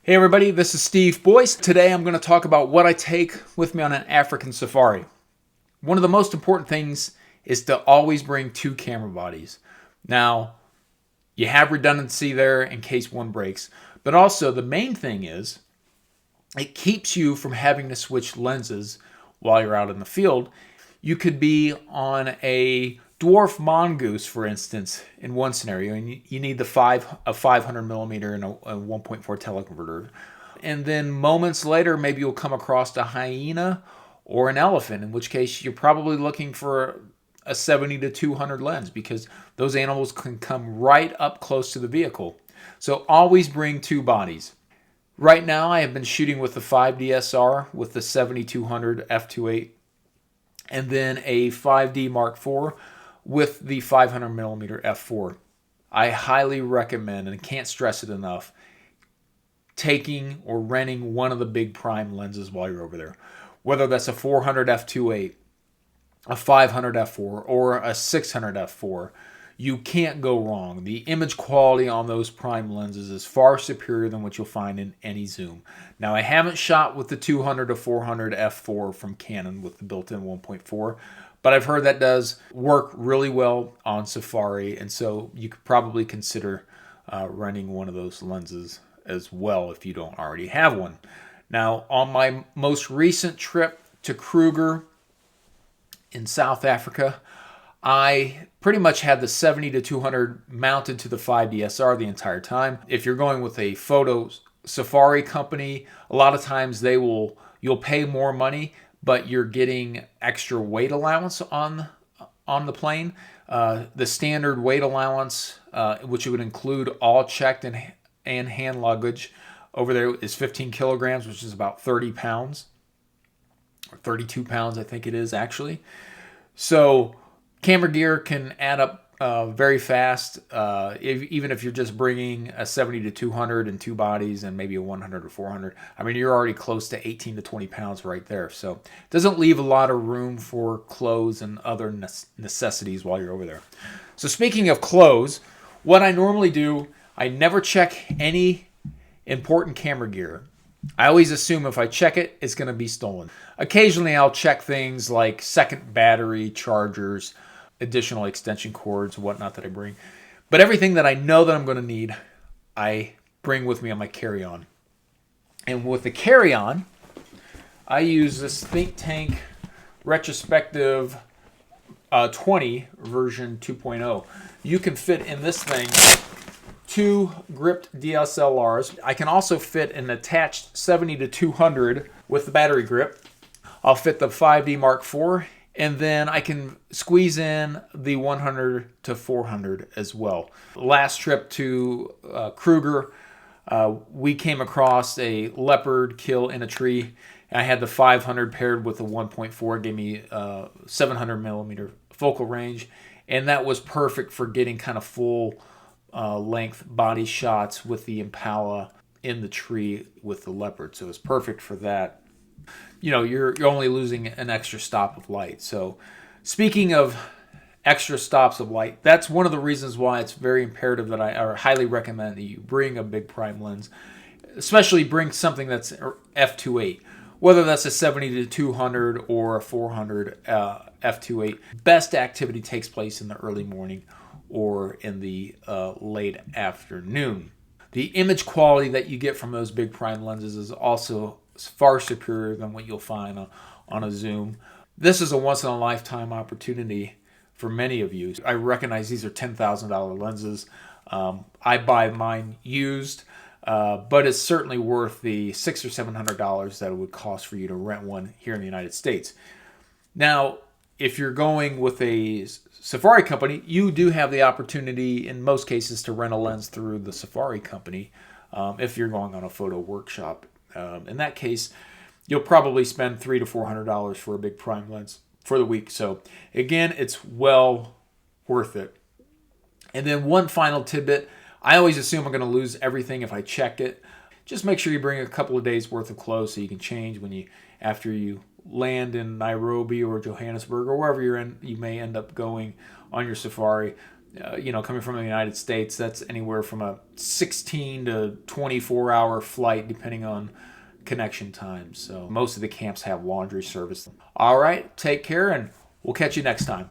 Hey everybody, this is Steve Boyce. Today I'm going to talk about what I take with me on an African safari. One of the most important things is to always bring two camera bodies. Now, you have redundancy there in case one breaks, but also the main thing is it keeps you from having to switch lenses while you're out in the field. You could be on a dwarf mongoose, for instance, in one scenario, and you need a 500 millimeter and a 1.4 teleconverter. And then moments later, maybe you'll come across a hyena or an elephant, in which case you're probably looking for a 70 to 200 lens because those animals can come right up close to the vehicle. So always bring two bodies. Right now, I have been shooting with the 5DSR with the 7200 f2.8 and then a 5D Mark IV with the 500 millimeter f4. I highly recommend, and can't stress it enough, taking or renting one of the big prime lenses while you're over there. Whether that's a 400 f2.8, a 500 f4, or a 600 f4, you can't go wrong. The image quality on those prime lenses is far superior than what you'll find in any zoom. Now, I haven't shot with the 200 to 400 f4 from Canon with the built-in 1.4, but I've heard that does work really well on Safari, and so you could probably consider renting one of those lenses as well if you don't already have one. Now, on my most recent trip to Kruger in South Africa, I pretty much had the 70 to 200 mounted to the 5DSR the entire time. If you're going with a photo safari company, a lot of times you'll pay more money, but you're getting extra weight allowance on the plane. The standard weight allowance, which would include all checked and hand luggage over there, is 15 kilograms, which is about 30 pounds, or 32 pounds, I think it is actually. So camera gear can add up very fast, even if you're just bringing a 70 to 200 and two bodies and maybe a 100 or 400. I mean, you're already close to 18 to 20 pounds right there. So it doesn't leave a lot of room for clothes and other necessities while you're over there. So speaking of clothes, what I normally do, I never check any important camera gear. I always assume if I check it, it's going to be stolen. Occasionally, I'll check things like second battery, chargers, additional extension cords, whatnot that I bring. But everything that I know that I'm going to need, I bring with me on my carry-on. And with the carry-on, I use this Think Tank Retrospective 20 version 2.0. You can fit in this thing two gripped DSLRs. I can also fit an attached 70 to 200 with the battery grip. I'll fit the 5D Mark IV, and then I can squeeze in the 100 to 400 as well. Last trip to Kruger, we came across a leopard kill in a tree. I had the 500 paired with the 1.4, gave me 700 millimeter focal range, and that was perfect for getting kind of full length body shots with the Impala in the tree with the leopard. So it's perfect for that. You know, you're only losing an extra stop of light. So speaking of extra stops of light, that's one of the reasons why it's very imperative that I highly recommend that you bring a big prime lens, especially bring something that's f2.8, whether that's a 70 to 200 or a 400 f2.8. Best activity takes place in the early morning or in the late afternoon. The image quality that you get from those big prime lenses is also far superior than what you'll find on a zoom. This is a once-in-a-lifetime opportunity for many of you. I recognize these are $10,000 lenses. I buy mine used, but it's certainly worth the $600 or $700 that it would cost for you to rent one here in the United States. Now, if you're going with a Safari company, you do have the opportunity in most cases to rent a lens through the Safari company if you're going on a photo workshop. In that case, you'll probably spend $300 to $400 for a big prime lens for the week. So again, it's well worth it. And then one final tidbit, I always assume I'm going to lose everything if I check it. Just make sure you bring a couple of days worth of clothes so you can change after you land in Nairobi or Johannesburg or wherever you may end up going on your safari. coming from the United States, that's anywhere from a 16 to 24-hour flight, depending on connection time. So most of the camps have laundry service. All right, take care, and we'll catch you next time.